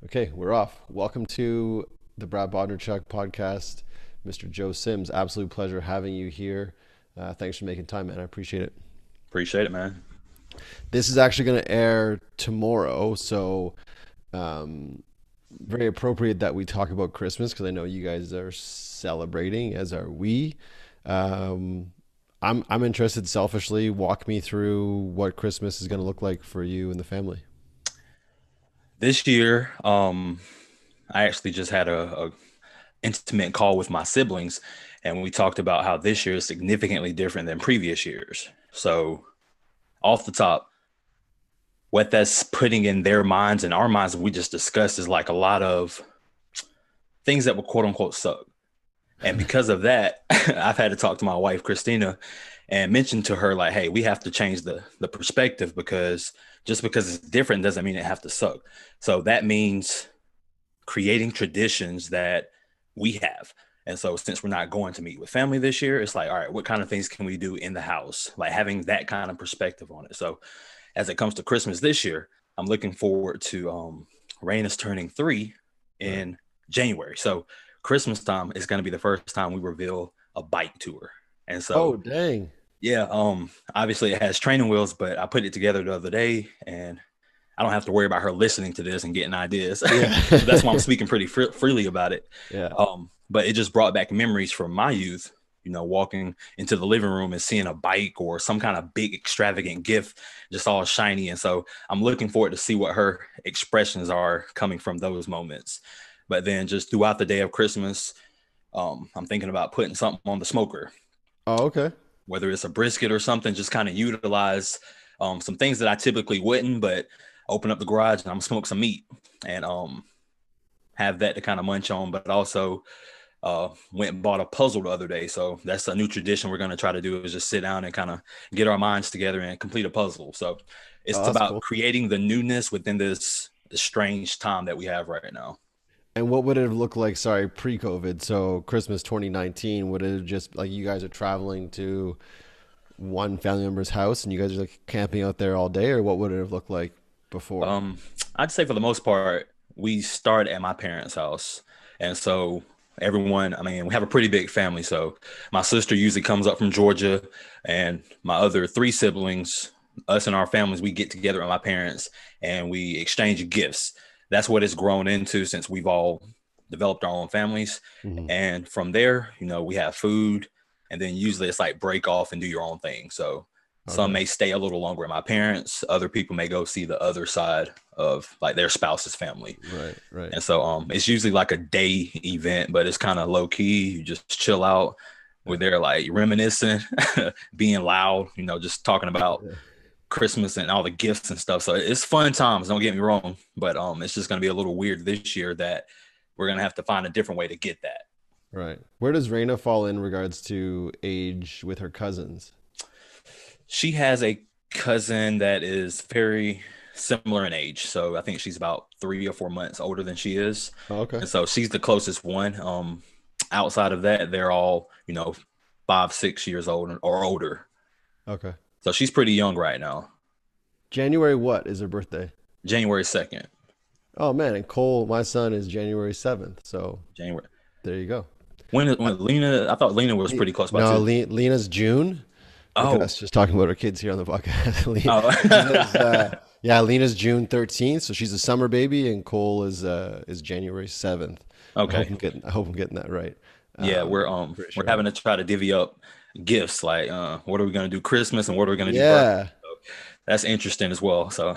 Okay, we're off. Welcome to the Brad Bodnarchuk Podcast, Mr. Joe Sims. Absolute pleasure having you here. Thanks for making time, man. I appreciate it. Appreciate it, man. This is actually going to air tomorrow, so um, very appropriate that we talk about Christmas because I know you guys are celebrating, as are we. Um, I'm interested. Selfishly, walk me through what Christmas is going to look like for you and the family. This year, I actually just had a intimate call with my siblings, and we talked about how this year is significantly different than previous years. So, off the top, what that's putting in their minds and our minds, we just discussed, is like a lot of things that will quote unquote suck. And because of that, I've had to talk to my wife, Christina, and mention to her, like, hey, we have to change the perspective because just because it's different doesn't mean it have to suck. So that means creating traditions that we have. And so since we're not going to meet with family this year, it's like, all right, what kind of things can we do in the house? Like having that kind of perspective on it. So as it comes to Christmas this year, I'm looking forward to Rain is turning 3 Right. in January. So Christmas time is going to be the first time we reveal a bike tour. And Oh, so dang. yeah, obviously it has training wheels, but I put it together the other day and I don't have to worry about her listening to this and getting ideas. Yeah. So that's why I'm speaking pretty freely about it. Yeah. But it just brought back memories from my youth, walking into the living room and seeing a bike or some kind of big extravagant gift, just all shiny. And so I'm looking forward to see what her expressions are coming from those moments. But then just throughout the day of Christmas, I'm thinking about putting something on the smoker, Oh, okay. whether it's a brisket or something, just kind of utilize some things that I typically wouldn't, but open up the garage and I'm smoke some meat and have that to kind of munch on. But also went and bought a puzzle the other day. So that's a new tradition we're going to try to do is just sit down and kind of get our minds together and complete a puzzle. So Oh, it's that's about cool. creating the newness within this strange time that we have right now. And what would it have looked like, sorry, pre-COVID? So Christmas 2019, would it have just like you guys are traveling to one family member's house and you guys are like camping out there all day, or what would it have looked like before? Um, I'd say for the most part, we start at my parents' house. And so everyone, I mean, we have a pretty big family. So my sister usually comes up from Georgia, and my other three siblings, us and our families, we get together at my parents and we exchange gifts. That's what it's grown into since we've all developed our own families. Hmm. And from there, we have food, and then usually it's like break off and do your own thing. So some Okay. may stay a little longer at my parents. Other people may go see the other side of like their spouse's family. Right, right. And so it's usually like a day event, but it's kind of low key. You just chill out. We're Yeah. there like reminiscing, being loud, just talking about Yeah. Christmas and all the gifts and stuff. So it's fun times, don't get me wrong. But it's just gonna be a little weird this year that we're gonna have to find a different way to get that. Right. Where does Raina fall in regards to age with her cousins? She has a cousin that is very similar in age. So I think she's about 3 or 4 months older than she is. Oh, okay. And so she's the closest one. Outside of that, they're all, 5, 6 years old or older. Okay. So she's pretty young right now. January what is her birthday? January 2nd. Oh man, and Cole, my son, is January 7th. So January. there you go. Uh, When Lena, I thought Lena was pretty close by No, too. Lena's June. Look at Oh, us just talking about our kids here on the podcast. Lena's, oh. yeah, Lena's June 13th, so she's a summer baby, and Cole is January 7th. Okay. I hope I'm getting that right. Yeah, Pretty we're sure. having to try to divvy up gifts like what are we gonna do Christmas and what are we gonna do birthday? Yeah, So that's interesting as well. So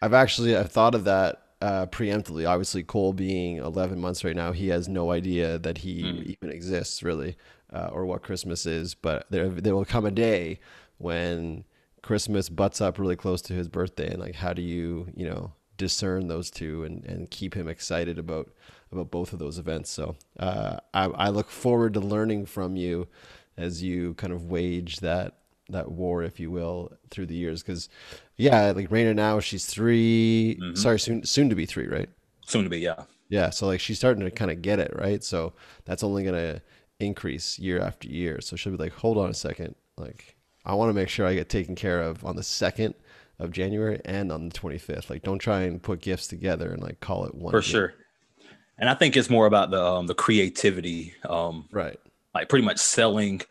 I've thought of that preemptively. Obviously, Cole being 11 months right now, he has no idea that mm, he even exists really, or what Christmas is. But there will come a day when Christmas butts up really close to his birthday, and like, how do you discern those two and keep him excited about both of those events? So I look forward to learning from you as you kind of wage that war, if you will, through the years. Because yeah, like Raina now, she's 3. hmm Sorry, soon to be 3, right? soon to be, yeah. Yeah, so like she's starting to kind of get it, right? So that's only gonna increase year after year. So she'll be like, hold on a second, like I want to make sure I get taken care of on the second of January and on the 25th. Like, don't try and put gifts together and like call it one For gift. sure. And I think it's more about the creativity, Right. like pretty much selling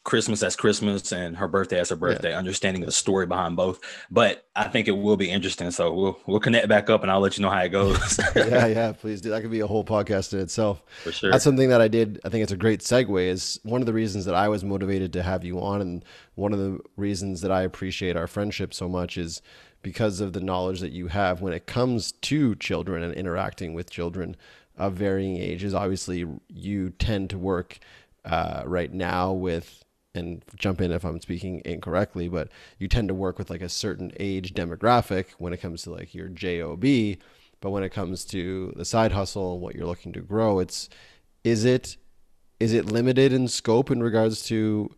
Christmas as Christmas and her birthday as her Yeah. birthday, understanding the story behind both. But I think it will be interesting. So we'll connect back up and I'll let you know how it goes. Yeah, yeah, please do. That could be a whole podcast in itself. For That's sure. something that I did. I think it's a great segue. Is one of the reasons that I was motivated to have you on, and one of the reasons that I appreciate our friendship so much is because of the knowledge that you have when it comes to children and interacting with children of varying ages. Obviously, you tend to work right now with, and jump in if I'm speaking incorrectly, but you tend to work with like a certain age demographic when it comes to like your job. But when it comes to the side hustle and what you're looking to grow, is it is it limited in scope in regards to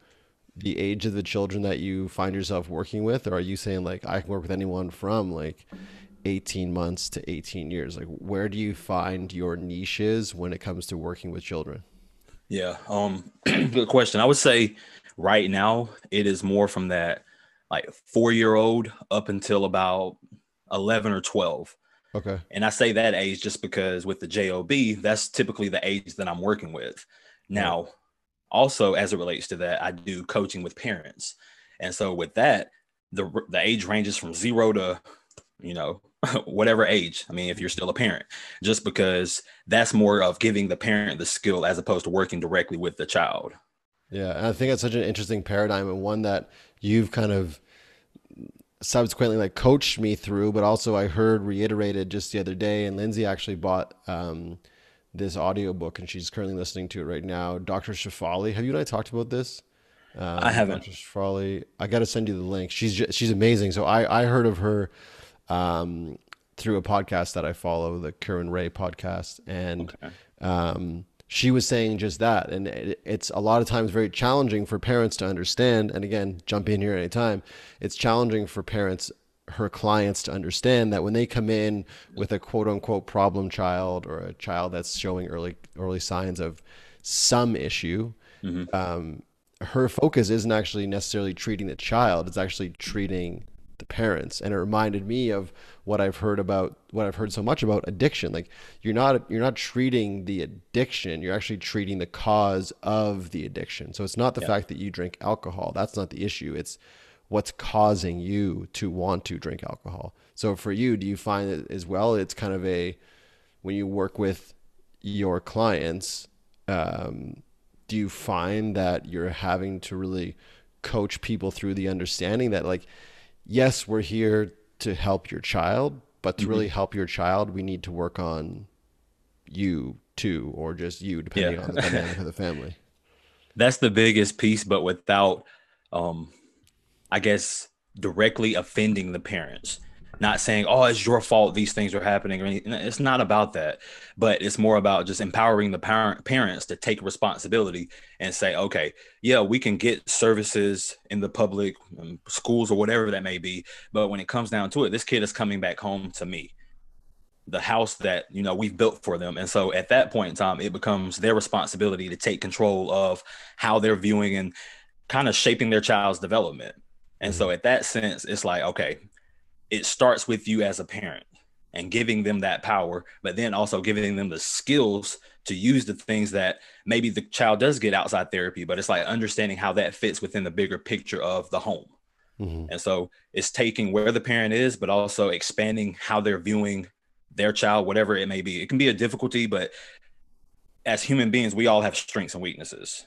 the age of the children that you find yourself working with? Or are you saying like I can work with anyone from like 18 months to 18 years? Like, where do you find your niches when it comes to working with children? Yeah. Good question. I would say right now it is more from that like 4 year old up until about 11 or 12. Okay. And I say that age just because with the job, that's typically the age that I'm working with. Right. Now, also as it relates to that, I do coaching with parents. And so with that, the age ranges from 0 to, you know, whatever age. I mean, if you're still a parent, just because that's more of giving the parent the skill as opposed to working directly with the child. Yeah. And I think it's such an interesting paradigm, and one that you've kind of subsequently like coached me through, but also I heard reiterated just the other day. And Lindsay actually bought this audiobook and she's currently listening to it right now. Dr. Shafali. Have you and I talked about this? I haven't. Dr. Shafali. I got to send you the link. She's amazing. So I heard of her through a podcast that I follow, the Karen Ray podcast. And Okay. she was saying just that. And it's a lot of times very challenging for parents to understand. And again, jump in here anytime. It's challenging for parents, her clients, to understand that when they come in with a quote unquote problem child, or a child that's showing early signs of some issue, Hmm. her focus isn't actually necessarily treating the child, it's actually treating the parents. And it reminded me of what I've heard so much about addiction. Like, you're not treating the addiction, you're actually treating the cause of the addiction. So it's not the Yeah. fact that you drink alcohol, that's not the issue. It's what's causing you to want to drink alcohol. So for you, do you find it as well, it's kind of when you work with your clients, do you find that you're having to really coach people through the understanding that, like, yes, we're here to help your child, but to really Hmm. help your child, we need to work on you too, or just you, depending on the Yeah. dynamic of the family? That's the biggest piece, but without, um, I guess, directly offending the parents. Not saying, oh, it's your fault these things are happening or anything. It's not about that, but it's more about just empowering the parents to take responsibility and say, okay, yeah, we can get services in the public schools or whatever that may be. But when it comes down to it, this kid is coming back home to me, the house that, we've built for them. And so at that point in time, it becomes their responsibility to take control of how they're viewing and kind of shaping their child's development. And Mm-hmm. so at that sense, it's like, okay, it starts with you as a parent and giving them that power, but then also giving them the skills to use the things that maybe the child does get outside therapy, but it's like understanding how that fits within the bigger picture of the home. Mm-hmm. And so it's taking where the parent is, but also expanding how they're viewing their child, whatever it may be. It can be a difficulty, but as human beings, we all have strengths and weaknesses.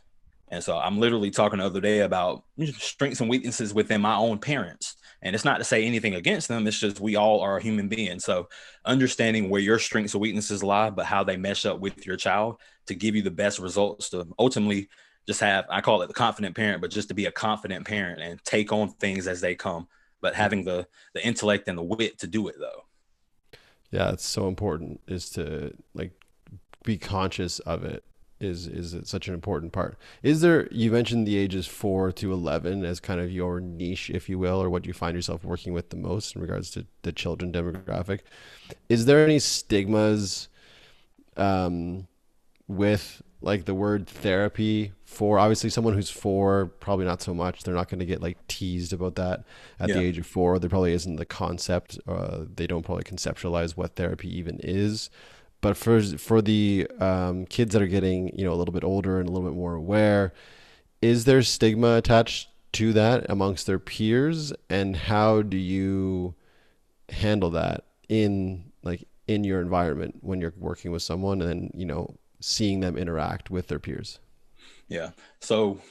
And so I'm literally talking the other day about strengths and weaknesses within my own parents. And it's not to say anything against them. It's just we all are human beings. So understanding where your strengths and weaknesses lie, but how they mesh up with your child to give you the best results to ultimately just have, I call it the confident parent, but just to be a confident parent and take on things as they come, but having the intellect and the wit to do it though. Yeah, it's so important, is to like be conscious of it. Is it such an important part? Is there, you mentioned the ages 4 to 11 as kind of your niche, if you will, or what you find yourself working with the most in regards to the children demographic. Is there any stigmas with like the word therapy for obviously someone who's 4, probably not so much. They're not going to get like teased about that at the Yeah. age of 4. There probably isn't the concept. They don't probably conceptualize what therapy even is. But for the kids that are getting, a little bit older and a little bit more aware, is there stigma attached to that amongst their peers? And how do you handle that in your environment when you're working with someone and then, seeing them interact with their peers? Yeah. So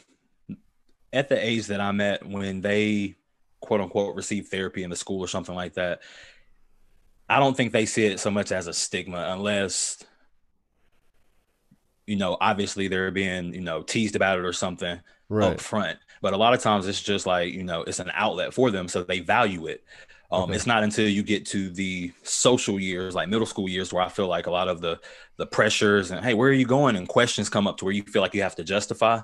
at the age that I'm at, when they quote unquote receive therapy in the school or something like that, I don't think they see it so much as a stigma unless, obviously they're being, teased about it or something up Right. front. But a lot of times it's just like, it's an outlet for them. So they value it. Okay. It's not until you get to the social years, like middle school years, where I feel like a lot of the pressures and, hey, where are you going? And questions come up to where you feel like you have to justify.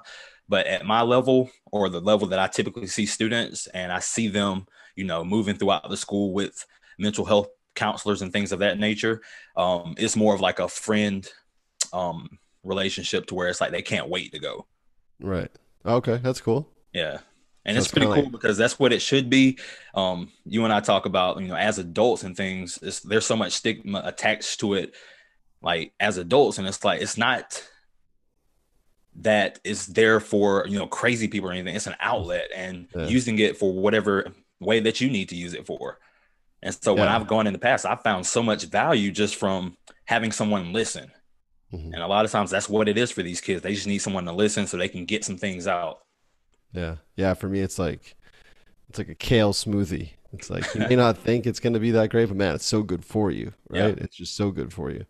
But at my level, or the level that I typically see students, and I see them, moving throughout the school with mental health counselors and things of that nature, it's more of like a friend relationship to where it's like they can't wait to go. Right. Okay. That's cool. Yeah. And So it's it's kind pretty of cool like, because that's what it should be. You and I talk about, as adults and things, there's so much stigma attached to it, like as adults. And it's like, it's not that it's there for, crazy people or anything. It's an outlet and yeah. using it for whatever way that you need to use it for. And so when Yeah. I've gone in the past, I've found so much value just from having someone listen. Hmm. And a lot of times that's what it is for these kids. They just need someone to listen so they can get some things out. Yeah. Yeah. For me, it's like a kale smoothie. It's like you may not think it's going to be that great, but man, it's so good for you, Yeah. right? It's just so good for you.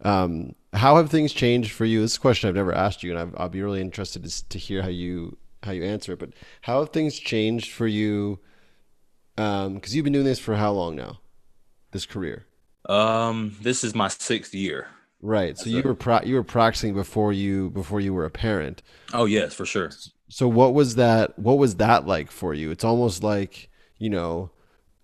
How have things changed for you? This is a question I've never asked you, and I'll be really interested to hear how you answer it. But how have things changed for you? Because you've been doing this for how long now? This career, This is my 6th year. right? So As a, you were practicing before you were a parent. oh yes, for sure. So what was that? What was that like for you? It's almost like,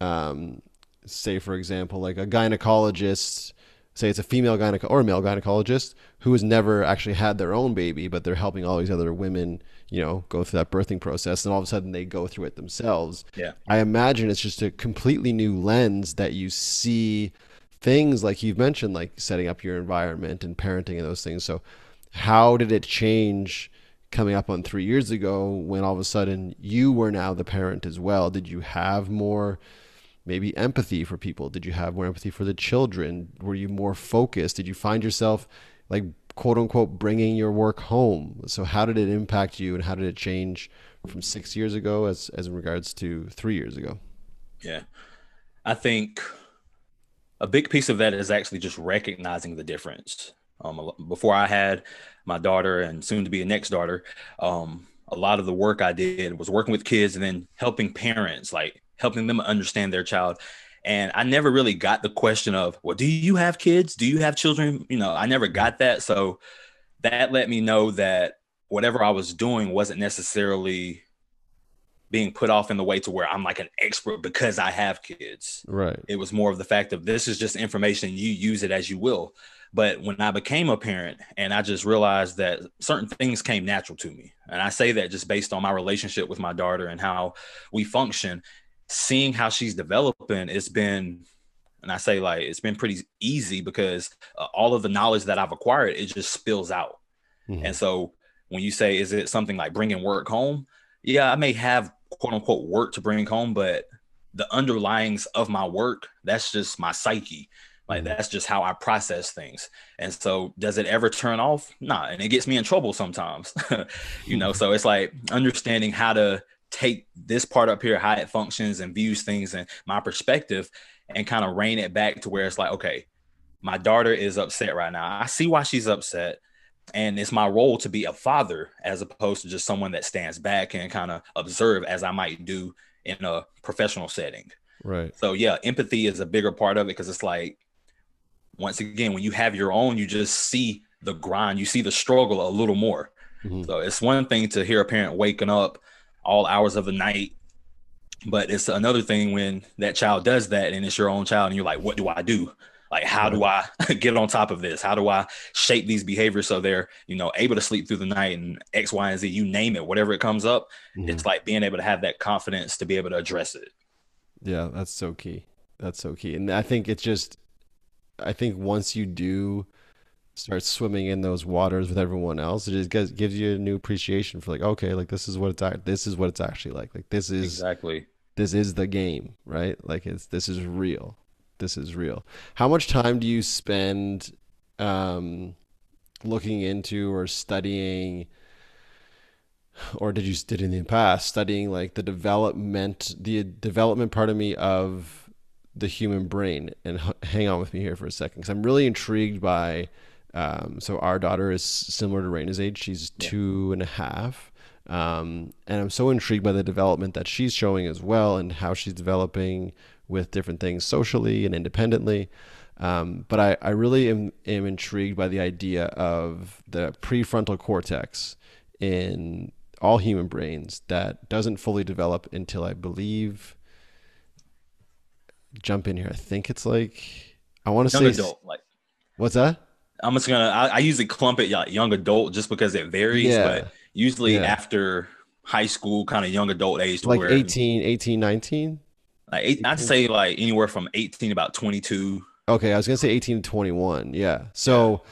um, say for example, like a gynecologist, say it's a female gynecologist or a male gynecologist who has never actually had their own baby, but they're helping all these other women, go through that birthing process, and all of a sudden they go through it themselves. Yeah. I imagine it's just a completely new lens that you see things like you've mentioned, like setting up your environment and parenting and those things. So how did it change coming up on 3 years ago when all of a sudden you were now the parent as well? Did you have more maybe empathy for people? Did you have more empathy for the children? Were you more focused? Did you find yourself like quote unquote bringing your work home? So how did it impact you and how did it change from 6 years ago as in regards to 3 years ago? Yeah. I think a big piece of that is actually just recognizing the difference. Before I had my daughter and soon to be a next daughter, a lot of the work I did was working with kids and then helping parents, like helping them understand their child. And I never really got the question of, well, do you have kids? Do you have children? I never got that. So that let me know that whatever I was doing wasn't necessarily being put off in the way to where I'm like an expert because I have kids. Right. It was more of the fact of this is just information, you use it as you will. But when I became a parent and I just realized that certain things came natural to me, and I say that just based on my relationship with my daughter and how we function, seeing how she's developing, it's been, and I say like, it's been pretty easy because all of the knowledge that I've acquired, it just spills out. Hmm. And so when you say, is it something like bringing work home? Yeah, I may have quote unquote work to bring home, but the underlyings of my work, that's just my psyche. Like Hmm. that's just how I process things. And so does it ever turn off? Nah. And it gets me in trouble sometimes, so it's like understanding how to take this part up here, how it functions and views things and my perspective and kind of rein it back to where it's like, okay, my daughter is upset right now. I see why she's upset. And it's my role to be a father as opposed to just someone that stands back and kind of observe as I might do in a professional setting. Right. So yeah, empathy is a bigger part of it because it's like, once again, when you have your own, you just see the grind, you see the struggle a little more. Hmm. So it's one thing to hear a parent waking up all hours of the night, but it's another thing when that child does that and it's your own child and you're like, what do I do? Like, how Right. do I get on top of this? How do I shape these behaviors so they're, able to sleep through the night and X, Y, and Z, you name it, whatever it comes up. Mhm. It's like being able to have that confidence to be able to address it. Yeah, that's so key. That's so key. And I think it's just, I think once you do start swimming in those waters with everyone else, it just gives you a new appreciation for like, okay, like this is what it's actually like. Like Exactly. this is the game, right? Like this is real. This is real. How much time do you spend um, looking into or studying, or did in the past studying like the development part of me of the human brain? And hang on with me here for a second, because I'm really intrigued by. So our daughter is similar to Raina's age. She's Yeah. 2.5. And I'm so intrigued by the development that she's showing as well, and how she's developing with different things socially and independently. But I really am intrigued by the idea of the prefrontal cortex in all human brains that doesn't fully develop until, I believe, jump in here, I think it's like, I want to Young say, adult. Like, what's that? I'm just gonna. I usually clump it like young adult just because it varies, but Yeah. usually Yeah. after high school, kind of young adult age to Like where 18, 19, like I'd 18. say like anywhere from 18 to about 22. Okay, I was gonna say 18 to 21. Yeah. Yeah, So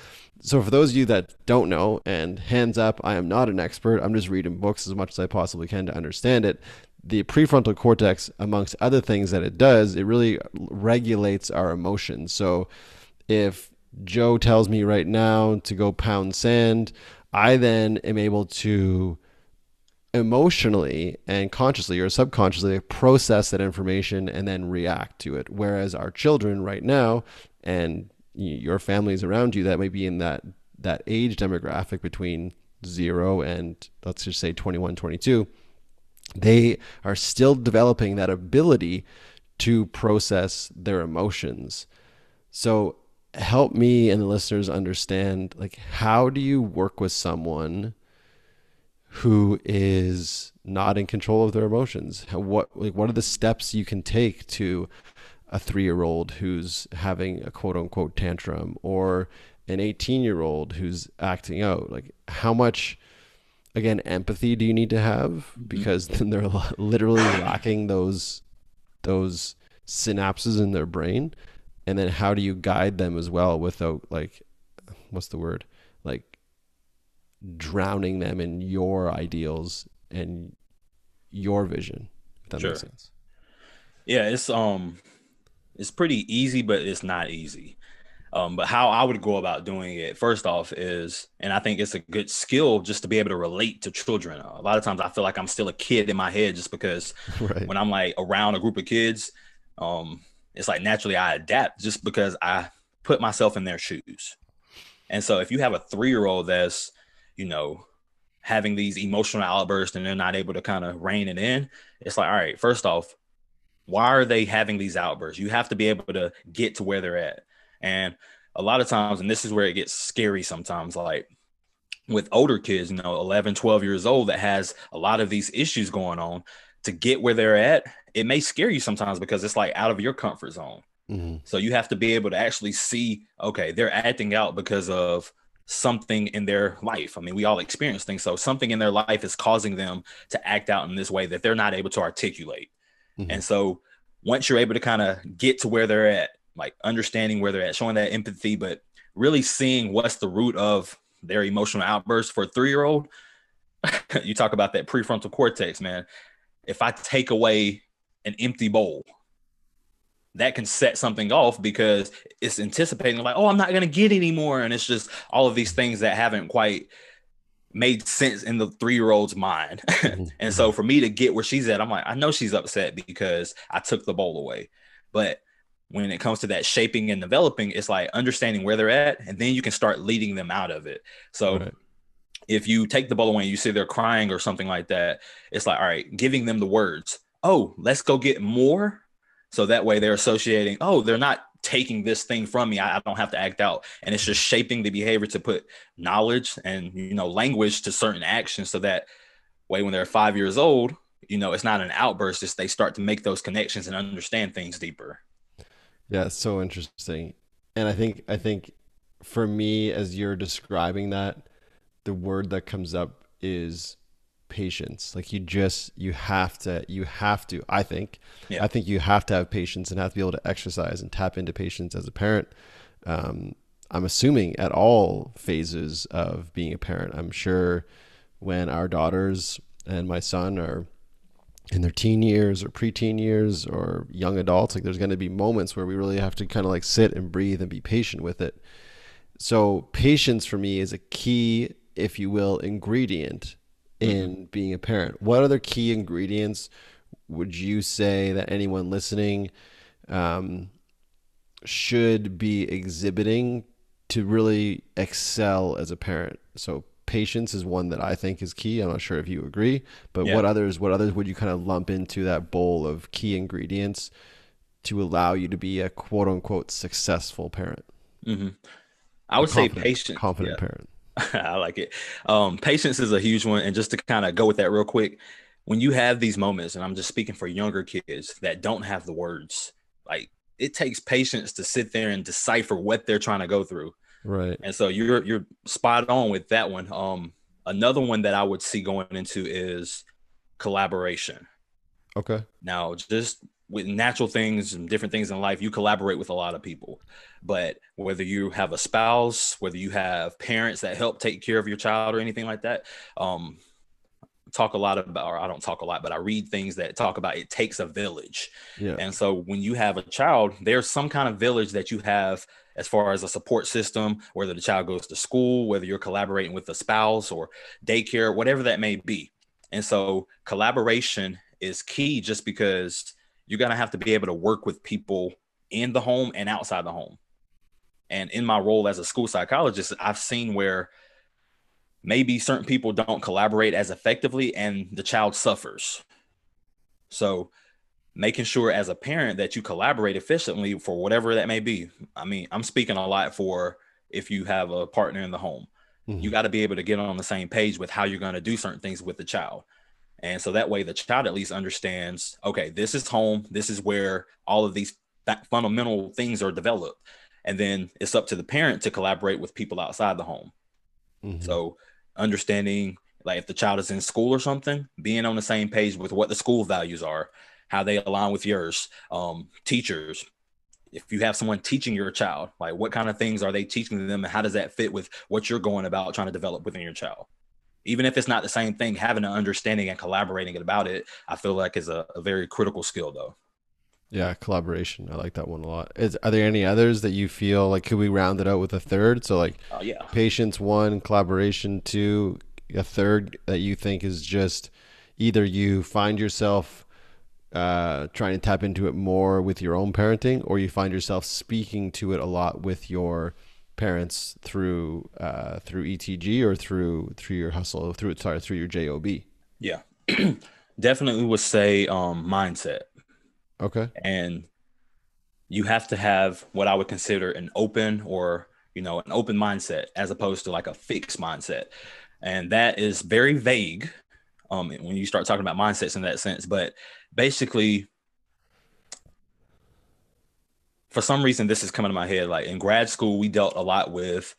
for those of you that don't know, and hands up, I am not an expert. I'm just reading books as much as I possibly can to understand it. The prefrontal cortex, amongst other things that it does, it really regulates our emotions. So if Joe tells me right now to go pound sand, I then am able to emotionally and consciously or subconsciously process that information and then react to it. Whereas our children right now, and your families around you that may be in that age demographic between 0 and, let's just say, 21, 22, they are still developing that ability to process their emotions. So help me and the listeners understand, like, how do you work with someone who is not in control of their emotions? What are the steps you can take to a 3-year-old who's having a quote unquote tantrum, or an 18-year-old who's acting out? Like, how much, again, empathy do you need to have, Mhm. because then they're literally lacking those synapses in their brain? And then how do you guide them as well without, like, what's the word, like, drowning them in your ideals and your vision, if that makes Sure. sense? Yeah, it's pretty easy, but it's not easy. But how I would go about doing it, first off, is, and I think it's a good skill just to be able to relate to children. A lot of times I feel like I'm still a kid in my head just because Right. when I'm like around a group of kids, um, it's like naturally I adapt just because I put myself in their shoes. And so if you have a 3-year old that's, you know, having these emotional outbursts and they're not able to kind of rein it in, it's like, all right, first off, why are they having these outbursts? You have to be able to get to where they're at. And a lot of times, and this is where it gets scary sometimes, like with older kids, 11, 12 years old that has a lot of these issues going on, to get where they're at, it may scare you sometimes because it's like out of your comfort zone. Mm-hmm. So you have to be able to actually see, okay, they're acting out because of something in their life. I mean, we all experience things. So something in their life is causing them to act out in this way that they're not able to articulate. Mm-hmm. And so once you're able to kind of get to where they're at, like understanding where they're at, showing that empathy, but really seeing what's the root of their emotional outburst. For a 3-year-old, you talk about that prefrontal cortex, man. If I take away an empty bowl, that can set something off because it's anticipating like, oh, I'm not going to get any more. And it's just all of these things that haven't quite made sense in the 3-year-old's mind. And Mm-hmm. so for me to get where she's at, I'm like, I know she's upset because I took the bowl away. But when it comes to that shaping and developing, it's like understanding where they're at, and then you can start leading them out of it. So Right. if you take the ball away and you see they're crying or something like that, it's like, all right, giving them the words, oh, let's go get more. So that way they're associating, oh, they're not taking this thing from me. I don't have to act out. And it's just shaping the behavior to put knowledge and, language to certain actions. So that way, when they're 5 years old, it's not an outburst. It's they start to make those connections and understand things deeper. Yeah, it's so interesting. And I think for me, as you're describing that, the word that comes up is patience. Like you have to, Yeah. I think you have to have patience and have to be able to exercise and tap into patience as a parent. Um, I'm assuming at all phases of being a parent. I'm sure when our daughters and my son are in their teen years or preteen years or young adults, like there's going to be moments where we really have to kind of like sit and breathe and be patient with it. So patience for me is a key, if you will, ingredient Hmm. in being a parent. What other key ingredients would you say that anyone listening um, should be exhibiting to really excel as a parent? So patience is one that I think is key. I'm not sure if you agree, but Yeah. what others would you kind of lump into that bowl of key ingredients to allow you to be a quote unquote successful parent, Hmm. I a would say confident patient. confident Yeah. parent? I like it. Patience is a huge one. And just to kind of go with that real quick, when you have these moments, and I'm just speaking for younger kids that don't have the words, like it takes patience to sit there and decipher what they're trying to go through. Right. And so you're spot on with that one. Another one that I would see going into is collaboration. Okay. Now, just with natural things and different things in life, you collaborate with a lot of people. But whether you have a spouse, whether you have parents that help take care of your child or anything like that, um, talk a lot about, or I don't talk a lot, but I read things that talk about it takes a village. Yeah. And so when you have a child, there's some kind of village that you have as far as a support system, whether the child goes to school, whether you're collaborating with a spouse or daycare, whatever that may be. And so collaboration is key just because you're going to have to be able to work with people in the home and outside the home. And in my role as a school psychologist, I've seen where maybe certain people don't collaborate as effectively and the child suffers. So making sure as a parent that you collaborate efficiently for whatever that may be. I mean, I'm speaking a lot for if you have a partner in the home. You Hmm. got to be able to get on the same page with how you're going to do certain things with the child. And so that way the child at least understands, okay, this is home. This is where all of these fundamental things are developed. And then it's up to the parent to collaborate with people outside the home. Hmm. So understanding like if the child is in school or something, being on the same page with what the school values are, how they align with yours. Teachers, if you have someone teaching your child, like what kind of things are they teaching them and how does that fit with what you're going about trying to develop within your child? Even if it's not the same thing, having an understanding and collaborating about it, I feel like is a very critical skill though. Yeah, collaboration. I like that one a lot. Are there any others that you feel like could we round it out with a third? So like Oh yeah. patience one, collaboration two, a third that you think is just either you find yourself trying to tap into it more with your own parenting, or you find yourself speaking to it a lot with your parents through ETG or through your hustle through your job. Yeah. Definitely would say mindset. Okay. And you have to have what I would consider an open or an open mindset as opposed to like a fixed mindset. And that is very vague when you start talking about mindsets in that sense. But basically, for some reason, this is coming to my head. Like in grad school, we dealt a lot with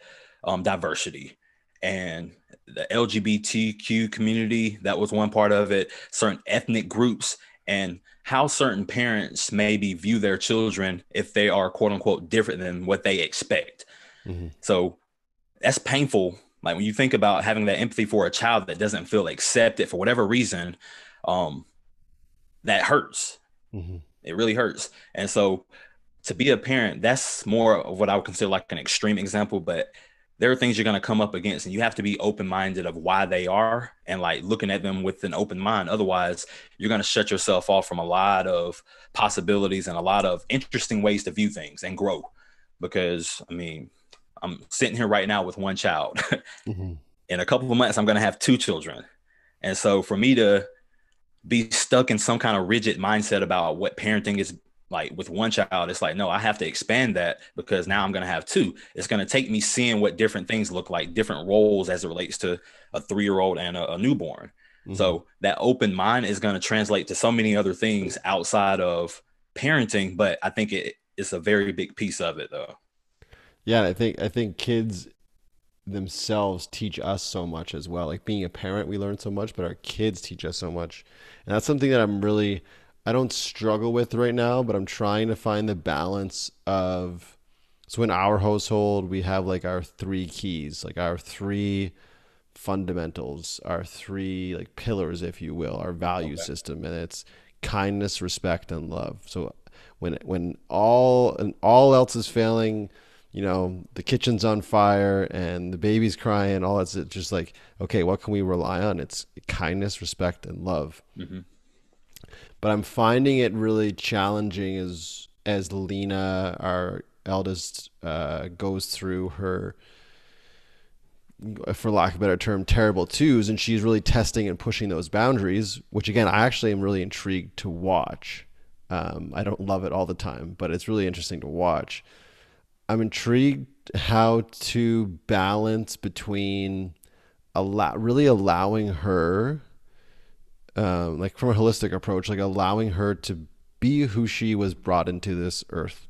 diversity and the LGBTQ community. That was one part of it, certain ethnic groups, and how certain parents maybe view their children if they are quote unquote different than what they expect. Hmm. So that's painful. Like when you think about having that empathy for a child that doesn't feel accepted for whatever reason, um, that hurts. Hmm. It really hurts. And so to be a parent, that's more of what I would consider like an extreme example, but there are things you're going to come up against and you have to be open-minded of why they are and like looking at them with an open mind. Otherwise, you're going to shut yourself off from a lot of possibilities and a lot of interesting ways to view things and grow. Because I mean, I'm sitting here right now with one child. Hmm. In a couple of months, I'm going to have two children. And so for me to be stuck in some kind of rigid mindset about what parenting is like with one child, it's like, no, I have to expand that because now I'm going to have two. It's going to take me seeing what different things look like, different roles as it relates to a 3-year-old and a newborn. Hmm. So that open mind is going to translate to so many other things outside of parenting, but I think it's a very big piece of it though. Yeah, I think kids themselves teach us so much as well. Like being a parent, we learn so much, but our kids teach us so much. And that's something that I don't struggle with right now, but I'm trying to find the balance of, so in our household, we have like our three keys, like our three fundamentals, our three like pillars, if you will, our value Okay. system. And it's kindness, respect, and love. So when all else is failing, the kitchen's on fire and the baby's crying, all that's it, just like, okay, what can we rely on? It's kindness, respect, and love. Hmm. But I'm finding it really challenging as Lena, our eldest, goes through her, for lack of a better term, terrible twos, and she's really testing and pushing those boundaries, which again, I actually am really intrigued to watch. I don't love it all the time, but it's really interesting to watch. I'm intrigued how to balance between really allowing her, like from a holistic approach, like allowing her to be who she was brought into this earth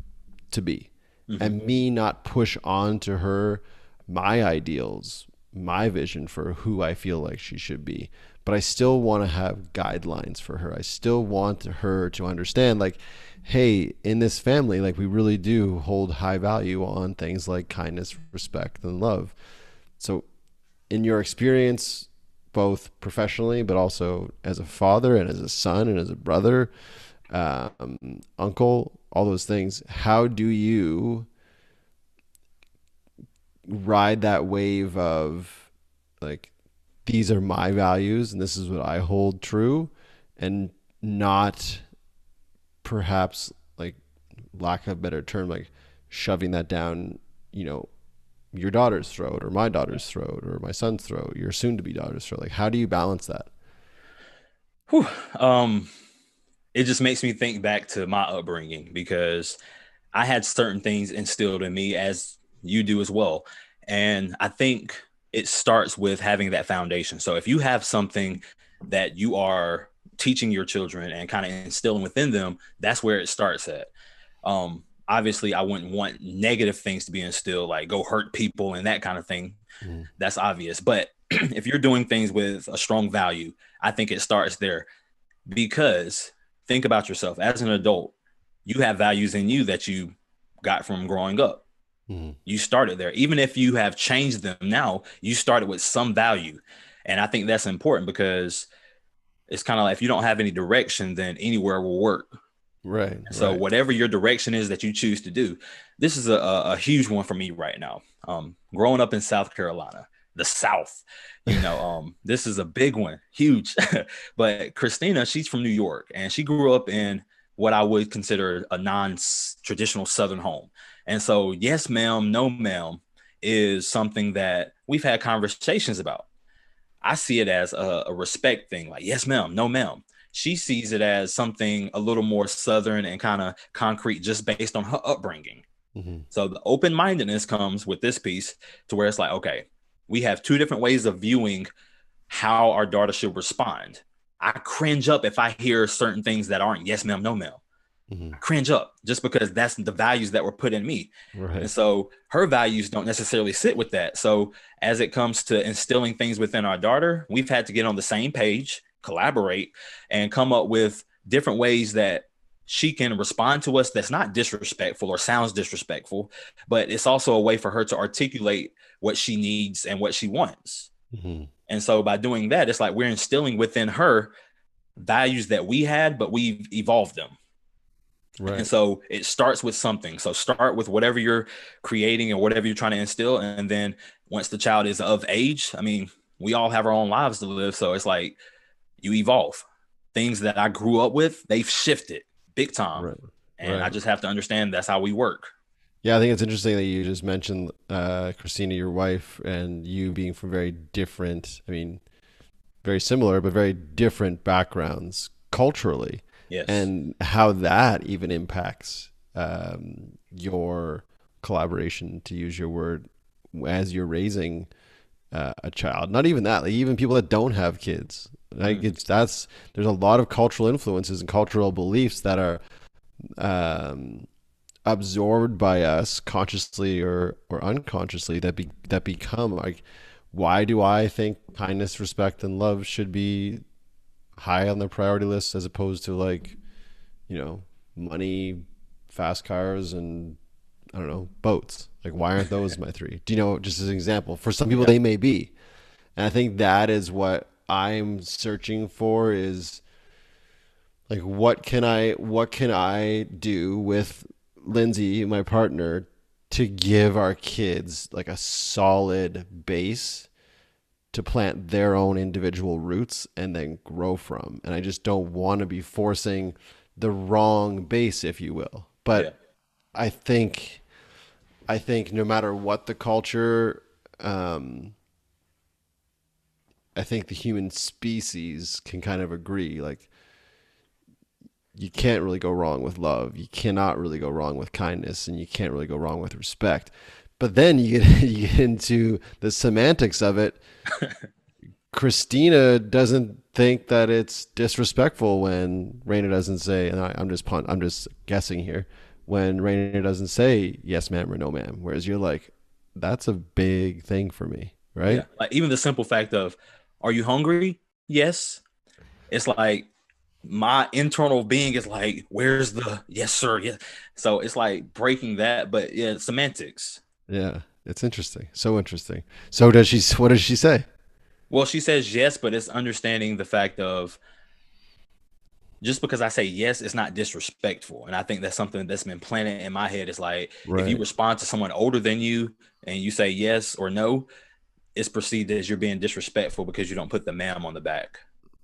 to be, Hmm. and me not push on to her my ideals, my vision for who I feel like she should be. But I still want to have guidelines for her. I still want her to understand, like, hey, in this family, like we really do hold high value on things like kindness, respect, and love. So, in your experience, both professionally, but also as a father and as a son and as a brother, uncle, all those things, how do you ride that wave of like, these are my values and this is what I hold true, and not perhaps, like, lack of a better term, like shoving that down, you know, your daughter's throat or my daughter's throat or my son's throat, your soon to be daughter's throat. Like, how do you balance that? Whew. It just makes me think back to my upbringing because I had certain things instilled in me as you do as well. And I think it starts with having that foundation. So if you have something that you are teaching your children and kind of instilling within them, that's where it starts at. Obviously, I wouldn't want negative things to be instilled, like go hurt people and that kind of thing. Mm. That's obvious. But if you're doing things with a strong value, I think it starts there because think about yourself as an adult. You have values in you that you got from growing up. Mm. You started there. Even if you have changed them now, you started with some value. And I think that's important because it's kind of like if you don't have any direction, then anywhere will work. Right, So right. whatever your direction is that you choose to do, this is a huge one for me right now. Growing up in South Carolina, the South, this is a big one, huge. But Christina, she's from New York and she grew up in what I would consider a non-traditional Southern home. And so, yes, ma'am, no, ma'am is something that we've had conversations about. I see it as a respect thing, like, yes, ma'am, no, ma'am. She sees it as something a little more Southern and kind of concrete just based on her upbringing. Mm-hmm. So the open mindedness comes with this piece to where it's like, okay, we have two different ways of viewing how our daughter should respond. I cringe up if I hear certain things that aren't yes, ma'am, no, ma'am. Mm-hmm. I cringe up just because that's the values that were put in me. And Right. so her values don't necessarily sit with that. So as it comes to instilling things within our daughter, we've had to get on the same page, collaborate, and come up with different ways that she can respond to us that's not disrespectful or sounds disrespectful, but it's also a way for her to articulate what she needs and what she wants. Mm-hmm. And so by doing that, it's like we're instilling within her values that we had, but we've evolved them. And Right. so it starts with something. So start with whatever you're creating and whatever you're trying to instill. And then once the child is of age, I mean, we all have our own lives to live. So it's like you evolve. Things that I grew up with, they've shifted big time. Right. And I Right. just have to understand that's how we work. Yeah, I think it's interesting that you just mentioned, Christina, your wife, and you being from very different, I mean, very similar, but very different backgrounds culturally, Yes. and how that even impacts, your collaboration, to use your word, as you're raising, a child. Not even that, like even people that don't have kids. Like Mm-hmm. there's a lot of cultural influences and cultural beliefs that are, um, absorbed by us consciously or unconsciously that become like, why do I think kindness, respect, and love should be high on the priority list as opposed to like, money, fast cars, and I don't know, boats? Like, why aren't those my three? Do you know, just as an example, for some people Yeah. they may be. And I think that is what I'm searching for is like, what can I do with Lindsay, my partner, to give our kids like a solid base to plant their own individual roots and then grow from. And I just don't want to be forcing the wrong base, if you will. Yeah. But I think I think no matter what the culture, um, I think the human species can kind of agree. Like, you can't really go wrong with love. You cannot really go wrong with kindness, and you can't really go wrong with respect. But then you get into the semantics of it. Christina doesn't think that it's disrespectful when Raina doesn't say, and I'm just guessing here, when Raina doesn't say yes ma'am or no ma'am. Whereas you're like, that's a big thing for me, Yeah. right? Like even the simple fact of, are you hungry? Yes. It's like my internal being is like, where's the yes, sir? Yeah. So it's like breaking that, but yeah, semantics. Yeah, it's interesting. So interesting. So does she? What does she say? Well, she says yes, but it's understanding the fact of just because I say yes, it's not disrespectful. And I think that's something that's been planted in my head. It's like if you Right, respond to someone older than you and you say yes or no, it's perceived as you're being disrespectful because you don't put the ma'am on the back,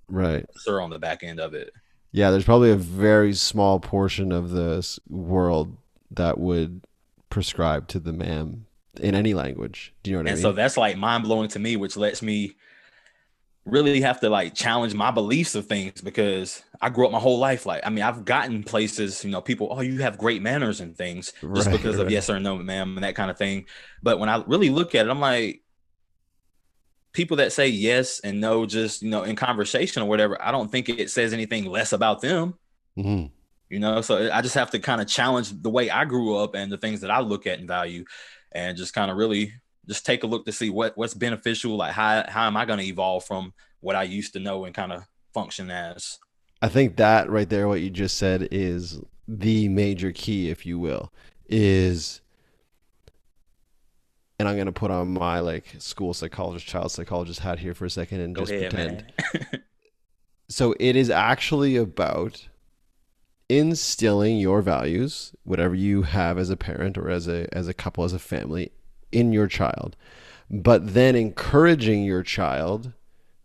right. sir on the back end of it. Yeah, there's probably a very small portion of this world that would prescribe to the ma'am in any language. Do you know what I And so mean? that's like mind blowing to me, which lets me really have to like challenge my beliefs of things because I grew up my whole life. Like, I mean, I've gotten places, people, oh, you have great manners and things just Right, because of right, yes or no, ma'am, and that kind of thing. But when I really look at it, I'm like, people that say yes and no, just, in conversation or whatever, I don't think it says anything less about them, hmm So I just have to kind of challenge the way I grew up and the things that I look at and value and just kind of really just take a look to see what's beneficial. Like how am I going to evolve from what I used to know and kind of function as. I think that right there, what you just said, is the major key, if you will, is, and I'm gonna put on my like school psychologist, child psychologist hat here for a second and Go just ahead, pretend. man. So it is actually about instilling your values, whatever you have as a parent or as a couple, as a family, in your child, but then encouraging your child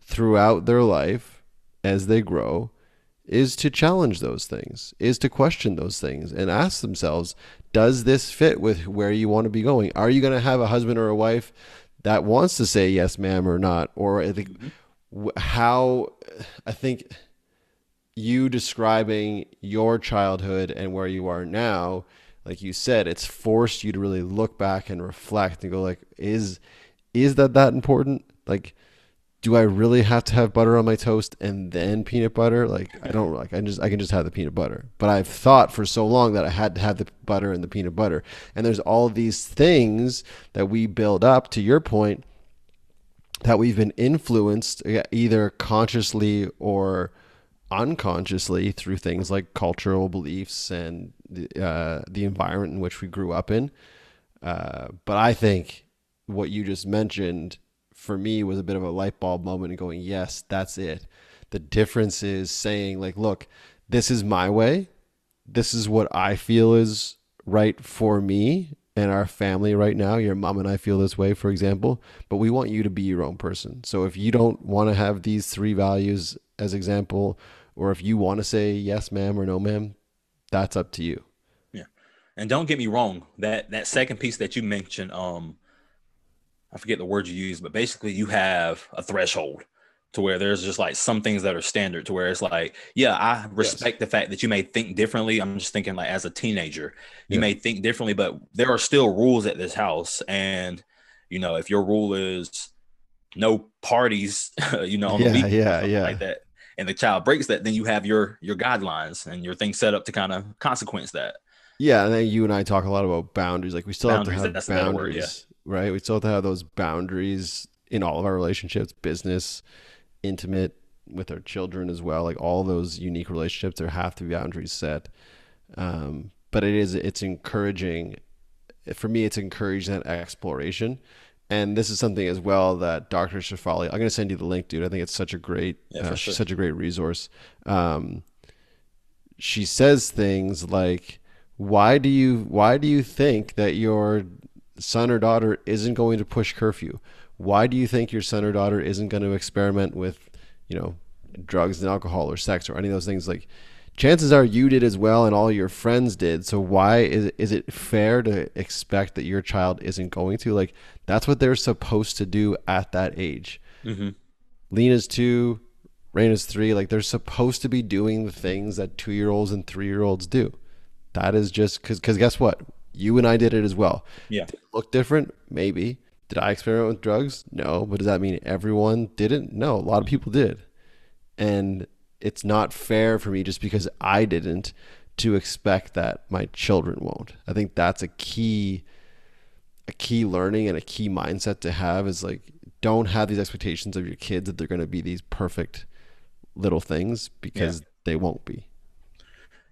throughout their life as they grow is to challenge those things, is to question those things and ask themselves, does this fit with where you want to be going? Are you going to have a husband or a wife that wants to say yes ma'am or not? Or I think Mhm. how I think you describing your childhood and where you are now, like you said, it's forced you to really look back and reflect and go like, is that important? Like, do I really have to have butter on my toast and then peanut butter? Like, I don't like, I can just have the peanut butter. But I've thought for so long that I had to have the butter and the peanut butter. And there's all these things that we build up, to your point, that we've been influenced either consciously or unconsciously through things like cultural beliefs and the environment in which we grew up in. But I think what you just mentioned for me was a bit of a light bulb moment and going, yes, that's it. The difference is saying, like, look, this is my way. This is what I feel is right for me and our family right now. Your mom and I feel this way, for example, but we want you to be your own person. So if you don't want to have these three values as example, or if you want to say yes, ma'am, or no, ma'am, that's up to you. Yeah. And don't get me wrong, that second piece that you mentioned, I forget the word you use, but basically you have a threshold to where there's just like some things that are standard to where it's like, yeah, I Yes. respect the fact that you may think differently. I'm just thinking like as a teenager, you Yeah. may think differently, but there are still rules at this house. And, if your rule is no parties, on the Yeah. weekend or Yeah. something Yeah. like that, and the child breaks that, then you have your guidelines and your things set up to kind of consequence that. Yeah, and then you and I talk a lot about boundaries. Like we still have to Boundaries, have that's a better word. Yeah. boundaries, right? We still have to have those boundaries in all of our relationships, business, intimate, with our children as well. Like all those unique relationships, there have to be boundaries set. But it's encouraging for me. It's encouraging that exploration. And this is something as well that Dr. Shafali, I'm going to send you the link, dude. I think it's such a great, Yeah, for she's sure. such a great resource. Um, she says things like, why do you think that your son or daughter isn't going to push curfew? Why do you think your son or daughter isn't going to experiment with, you know, drugs and alcohol or sex or any of those things? Like, chances are you did as well, and all your friends did. So why is it fair to expect that your child isn't going to? Like, that's what they're supposed to do at that age. Hmm. Lena's 2, Raina's 3. Like, they're supposed to be doing the things that 2-year-olds and 3-year-olds do. That is just because guess what? You and I did it as well. Yeah. Did it look different? Maybe. Did I experiment with drugs? No. But does that mean everyone didn't? No. A lot of people did. And it's not fair for me just because I didn't to expect that my children won't. I think that's a key learning and a key mindset to have is like don't have these expectations of your kids that they're going to be these perfect little things Yeah. because they won't be.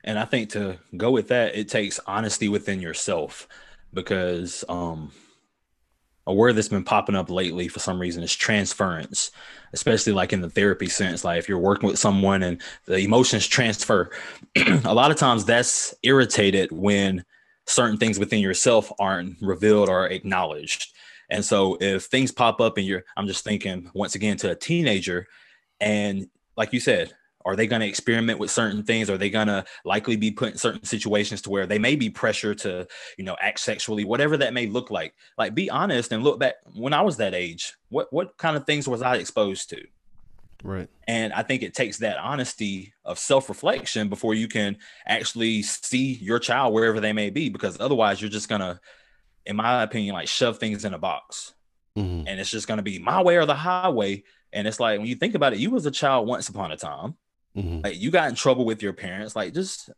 And I think to go with that, it takes honesty within yourself because a word that's been popping up lately for some reason is transference, especially like in the therapy sense. Like if you're working with someone and the emotions transfer, a lot of times that's irritated when certain things within yourself aren't revealed or acknowledged. And so if things pop up and I'm just thinking once again to a teenager, and like you said, are they going to experiment with certain things? Are they going to likely be put in certain situations to where they may be pressured to, act sexually, whatever that may look like? Like, be honest and look back when I was that age. What kind of things was I exposed to? Right. And I think it takes that honesty of self-reflection before you can actually see your child wherever they may be, because otherwise you're just going to, in my opinion, like shove things in a box Mm-hmm. and it's just going to be my way or the highway. And it's like, when you think about it, you was a child once upon a time. Mm-hmm. Like you got in trouble with your parents. Like just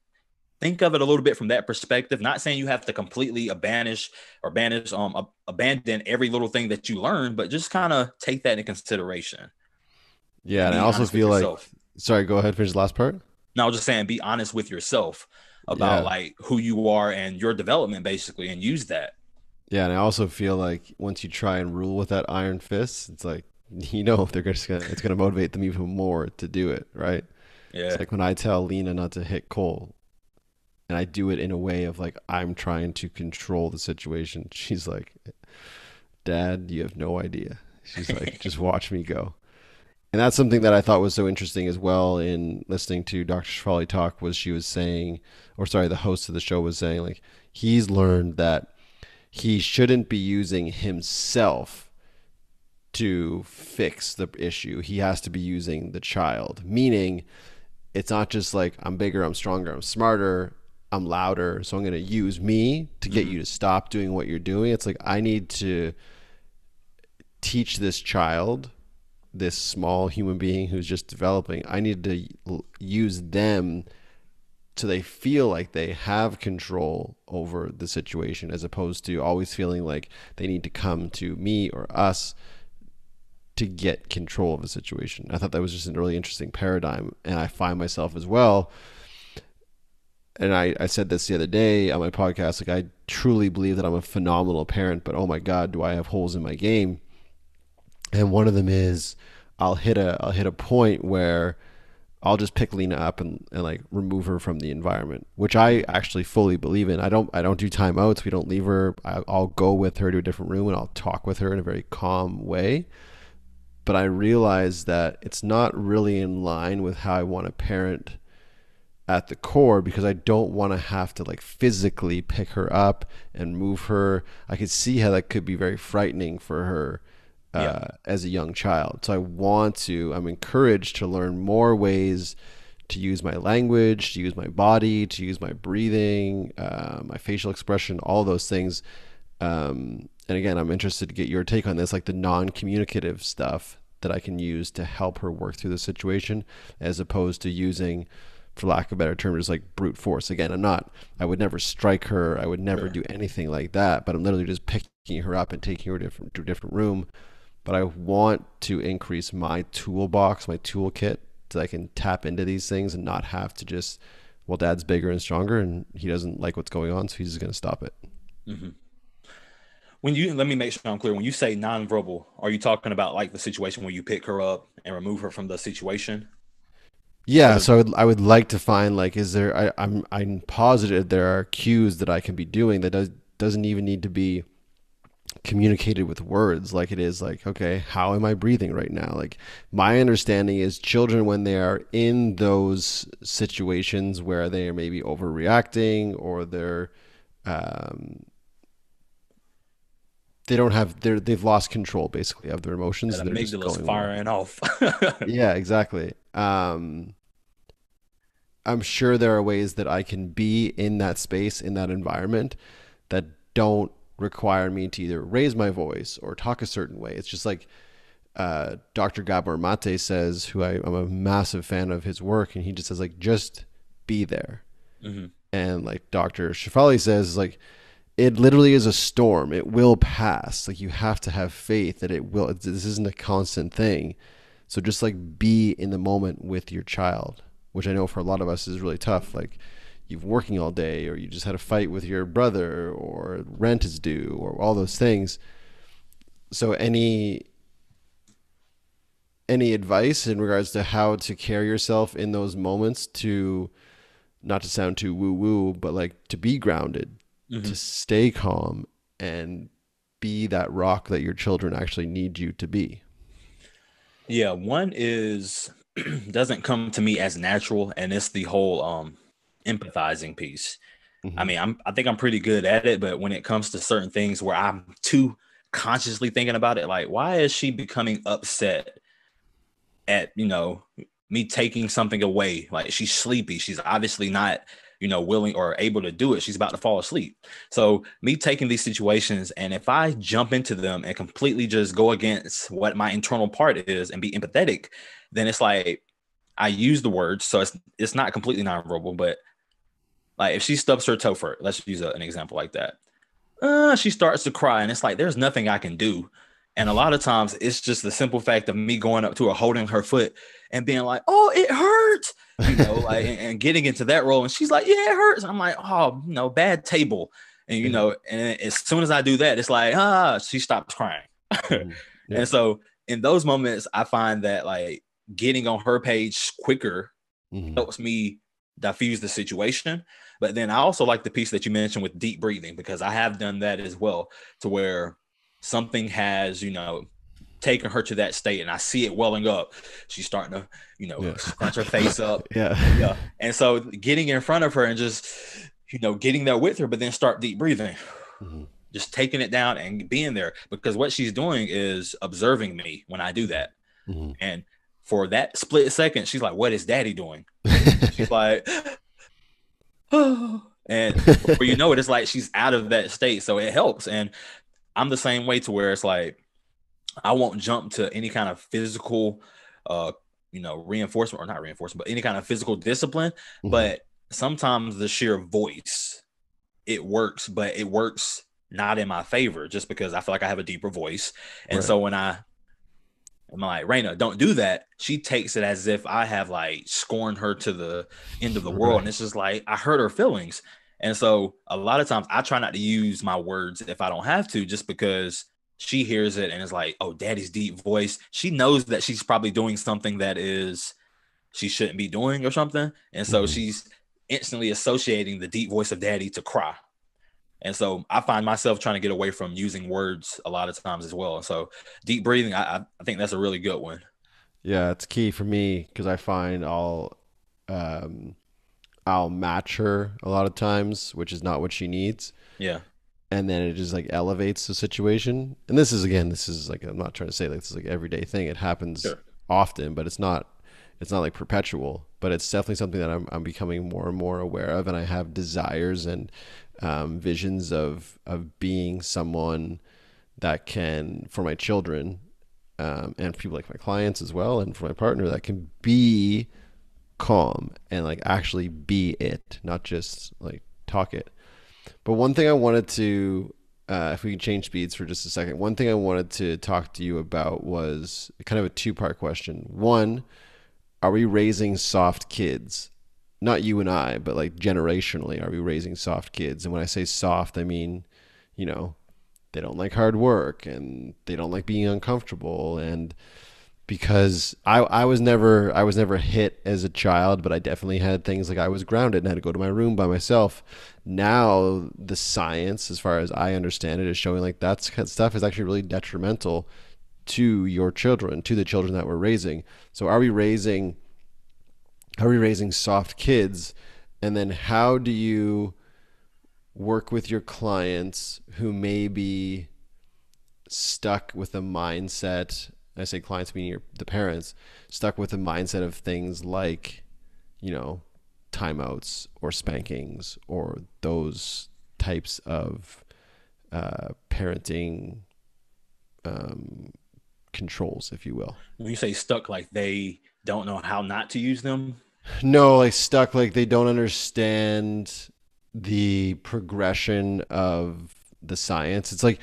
think of it a little bit from that perspective. Not saying you have to completely abandon every little thing that you learn, but just kind of take that into consideration Yeah, and and I be also honest with feel like, yourself. sorry, go ahead, finish the last part. Now, I was just saying, be honest with yourself about Yeah. like who you are and your development, basically, and use that. Yeah, and I also feel like once you try and rule with that iron fist, it's like if they're just gonna it's gonna motivate them even more to do it, right? It's Yeah, like when I tell Lena not to hit Cole, and I do it in a way of like I'm trying to control the situation. She's like, "Dad, you have no idea." She's like, "Just watch me go." And that's something that I thought was so interesting as well in listening to Dr. Shafali talk was she was saying, or sorry, the host of the show was saying like he's learned that he shouldn't be using himself to fix the issue. He has to be using the child, meaning it's not just like I'm bigger, I'm stronger, I'm smarter, I'm louder, so I'm going to use me to get mm-hmm. you to stop doing what you're doing. It's like I need to teach this child, this small human being who's just developing, I need to use them so they feel like they have control over the situation as opposed to always feeling like they need to come to me or us to get control of the situation. I thought that was just a really interesting paradigm. And I find myself as well. And I said this the other day on my podcast. Like, I truly believe that I'm a phenomenal parent, but oh my God, do I have holes in my game? And one of them is I'll hit a point where I'll just pick Lena up and like remove her from the environment, which I actually fully believe in. I don't do timeouts. We don't leave her. I'll go with her to a different room and I'll talk with her in a very calm way. But I realize that it's not really in line with how I want to parent at the core because I don't want to have to like physically pick her up and move her. I could see how that could be very frightening for her Yeah, as a young child. So I'm encouraged to learn more ways to use my language, to use my body, to use my breathing, my facial expression, all those things. And again, I'm interested to get your take on this, like the non-communicative stuff that I can use to help her work through the situation, as opposed to using for lack of a better term, just like brute force. Again, I would never strike her. I would never do anything like that, but I'm literally just picking her up and taking her to a different room. But I want to increase my toolbox, my toolkit, so I can tap into these things and not have to just, well, dad's bigger and stronger and he doesn't like what's going on, so he's just going to stop it. Mm-hmm. Let me make sure I'm clear. When you say nonverbal, are you talking about like the situation where you pick her up and remove her from the situation? Yeah, Or so I would like to find like, is there, I'm positive there are cues that I can be doing that doesn't even need to be communicated with words. Like it is like, okay, how am I breathing right now? Like my understanding is children, when they are in those situations where they are maybe overreacting or um, they don't have, they've lost control basically of their emotions. that They're just amygdala's going wild. firing off. Yeah, exactly. I'm sure there are ways that I can be in that space, in that environment, that don't require me to either raise my voice or talk a certain way. It's just like Dr. Gabor Mate says, I'm a massive fan of his work, and he just says, like, just be there. Mm-hmm. And like Dr. Shafali says, like, it literally is a storm. It will pass. Like, you have to have faith that it will. This isn't a constant thing. So just like be in the moment with your child, which I know for a lot of us is really tough. Like you've working all day, or you just had a fight with your brother, or rent is due, or all those things. So any advice in regards to how to carry yourself in those moments, to not to sound too woo woo, but like to be grounded, Mm-hmm. to stay calm, and be that rock that your children actually need you to be? Yeah, one is doesn't come to me as natural, and it's the whole empathizing piece. I Mm-hmm. mean, I think I'm pretty good at it, but when it comes to certain things where I'm too consciously thinking about it, like why is she becoming upset at, me taking something away? Like she's sleepy. She's obviously not, willing or able to do it. She's about to fall asleep. So me taking these situations, and if I jump into them and completely just go against what my internal part is and be empathetic, then it's like I use the words. So it's not completely nonverbal, but like if she stubs her toe for it, let's use an example like that. She starts to cry, and it's like there's nothing I can do. And a lot of times it's just the simple fact of me going up to her, holding her foot, and being like, "Oh, it hurts," like and getting into that role. And she's like, "Yeah, it hurts." I'm like, "Oh, bad table." And Yeah. and as soon as I do that, it's like, she stops crying. Mm-hmm. Yeah. And so in those moments, I find that like getting on her page quicker Mm-hmm. helps me diffuse the situation. But then I also like the piece that you mentioned with deep breathing, because I have done that as well, to where something has, taken her to that state and I see it welling up. She's starting to, Yeah. scrunch her face up. Yeah. Yeah. And so getting in front of her and just, getting there with her, but then start deep breathing, Mm-hmm. just taking it down and being there, because what she's doing is observing me when I do that. Mm-hmm. And for that split second, she's like, "What is daddy doing?" She's like, "Oh," and before you know it, it's like she's out of that state. So it helps. And I'm the same way, to where it's like I won't jump to any kind of physical, uh, reinforcement, or not reinforcement, but any kind of physical discipline. Mm-hmm. But sometimes the sheer voice, it works, but it works not in my favor, just because I feel like I have a deeper voice. And Right. so when I'm like, "Raina, don't do that," she takes it as if I have like scorned her to the end of the world. And Right. it's just like, I hurt her feelings. And so a lot of times I try not to use my words if I don't have to, just because she hears it and is like, "Oh, daddy's deep voice." She knows that she's probably doing something that is she shouldn't be doing or something. And so Mm-hmm. she's instantly associating the deep voice of daddy to cry. And so I find myself trying to get away from using words a lot of times as well. So deep breathing, I think that's a really good one. Yeah, it's key for me because I find um, I'll match her a lot of times, which is not what she needs, Yeah. and then it just like elevates the situation. And this is, again, this is like, I'm not trying to say like this is like everyday thing. It happens Sure. often, but it's not like perpetual. But it's definitely something that I'm becoming more and more aware of, and I have desires and visions of being someone that can, for my children, and for people like my clients as well, and for my partner, that can be calm and like actually be it, not just like talk it. But one thing I wanted to, if we can change speeds for just a second, one thing I wanted to talk to you about was kind of a two-part question. One, are we raising soft kids? Not you and I, but like generationally, are we raising soft kids? And when I say soft, I mean, you know, they don't like hard work and they don't like being uncomfortable. And because I was never hit as a child, but I definitely had things like I was grounded and had to go to my room by myself. Now the science, as far as I understand it, is showing like that stuff is actually really detrimental to your children, to the children that we're raising. So are we raising soft kids? And then how do you work with your clients who may be stuck with a mindset? I say clients meaning the parents, stuck with a mindset of things like, you know, timeouts or spankings or those types of parenting controls, if you will. When you say stuck, like they don't know how not to use them. No, like stuck, like they don't understand the progression of the science. It's like,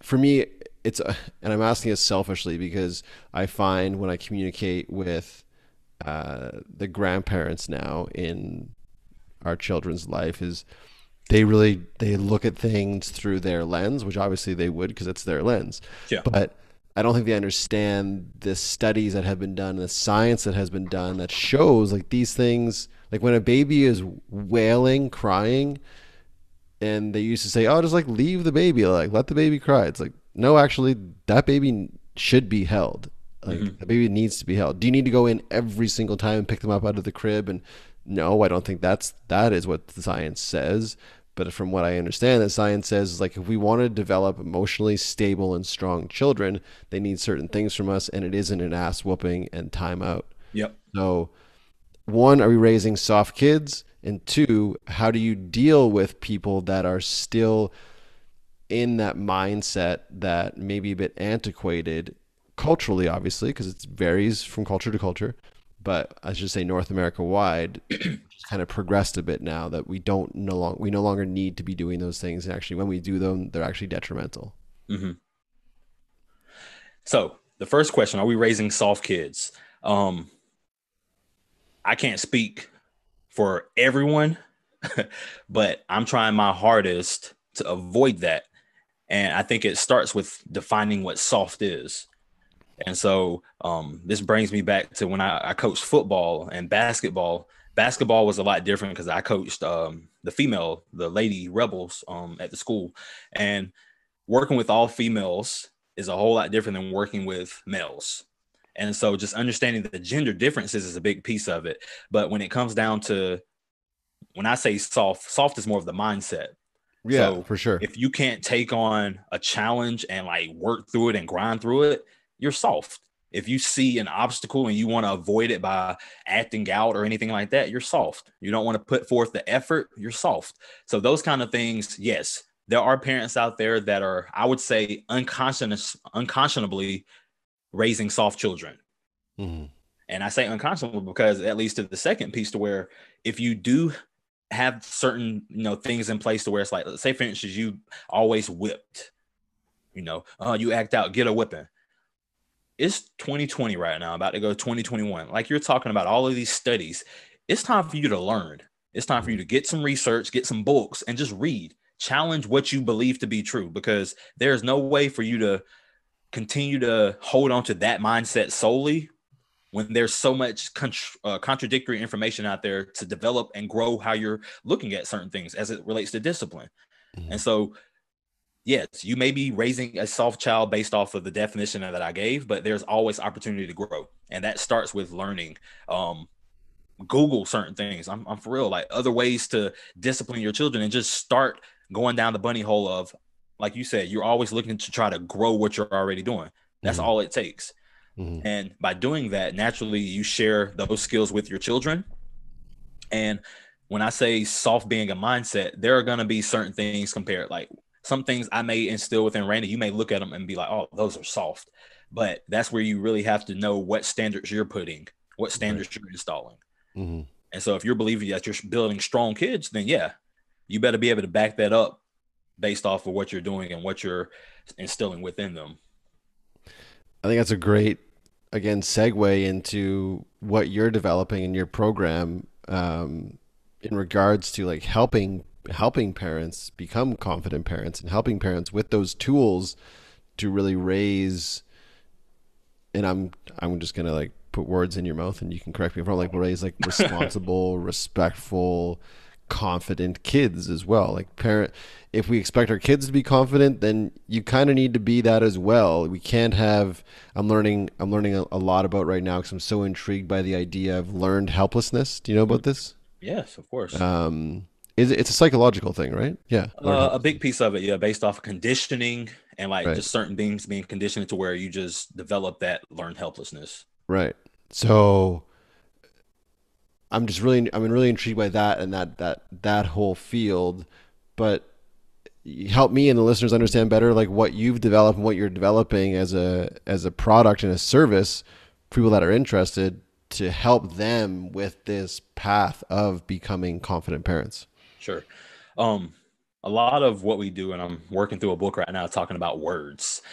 for me, and I'm asking it selfishly because I find when I communicate with the grandparents now in our children's life is they look at things through their lens, which obviously they would because it's their lens. Yeah. But I don't think they understand the studies that have been done, the science that has been done that shows like these things, like when a baby is wailing, crying, and they used to say, "Oh, just like leave the baby, like let the baby cry." It's like, no, actually, that baby should be held. Like the baby needs to be held. Do you need to go in every single time and pick them up out of the crib? And no, I don't think that is what the science says. But from what I understand, the science says is like if we want to develop emotionally stable and strong children, they need certain things from us, and it isn't an ass whooping and timeout. Yep. So, one, are we raising soft kids? And two, how do you deal with people that are still in that mindset that may be a bit antiquated culturally, obviously, because it varies from culture to culture, but I should say North America wide, it's kind of progressed a bit now that we no longer need to be doing those things. And actually, when we do them, they're actually detrimental. Mm-hmm. So the first question, are we raising soft kids? I can't speak for everyone, but I'm trying my hardest to avoid that. And I think it starts with defining what soft is. And so this brings me back to when I coached football and basketball. Basketball was a lot different because I coached the lady rebels at the school. And working with all females is a whole lot different than working with males. And so just understanding the gender differences is a big piece of it. But when it comes down to, when I say soft is more of the mindset. Yeah, So for sure. if you can't take on a challenge and like work through it and grind through it, you're soft. If you see an obstacle and you want to avoid it by acting out or anything like that, you're soft. You don't want to put forth the effort, you're soft. So those kind of things, yes, there are parents out there that are, I would say, unconscionably raising soft children. Mm-hmm. And I say unconscionable because at least to the second piece, to where if you do have certain, things in place to where it's like, let's say for instance, you always whipped, you act out, get a whipping. It's 2020 right now, about to go 2021. Like you're talking about all of these studies. It's time for you to learn. It's time for you to get some research, get some books, and just read. Challenge what you believe to be true, because there's no way for you to continue to hold on to that mindset solely when there's so much contradictory information out there to develop and grow how you're looking at certain things as it relates to discipline. Mm-hmm. And so, yes, you may be raising a soft child based off of the definition that I gave, but there's always opportunity to grow. And that starts with learning. Google certain things. I'm for real, like other ways to discipline your children, and just start going down the bunny hole of, like you said, you're always looking to try to grow what you're already doing. That's all it takes. Mm-hmm. And by doing that, naturally, you share those skills with your children. And when I say soft being a mindset, there are going to be certain things compared, like some things I may instill within Randy. You may look at them and be like, oh, those are soft. But that's where you really have to know what standards you're putting what Right. standards you're installing. Hmm. And so if you're believing that you're building strong kids, then yeah, you better be able to back that up based off of what you're doing and what you're instilling within them. I think that's a great, again, segue into what you're developing in your program, in regards to like helping parents become confident parents and helping parents with those tools to really raise. And I'm just gonna like put words in your mouth, and you can correct me if I'm like raise like responsible, respectful, confident kids as well. Like parent, if we expect our kids to be confident, then you kind of need to be that as well. We can't have. I'm learning a lot about right now because I'm so intrigued by the idea of learned helplessness. Do you know about this? Yes, of course. Um, it's a psychological thing, right? Yeah, learned A big helplessness. piece of it, yeah, based off of conditioning and like Right, just certain things being conditioned to where you just develop that learned helplessness. right. So I'm really intrigued by that and that whole field. But help me and the listeners understand better like what you've developed and what you're developing as a product and a service for people that are interested to help them with this path of becoming confident parents. Sure. Um, a lot of what we do, and I'm working through a book right now talking about words,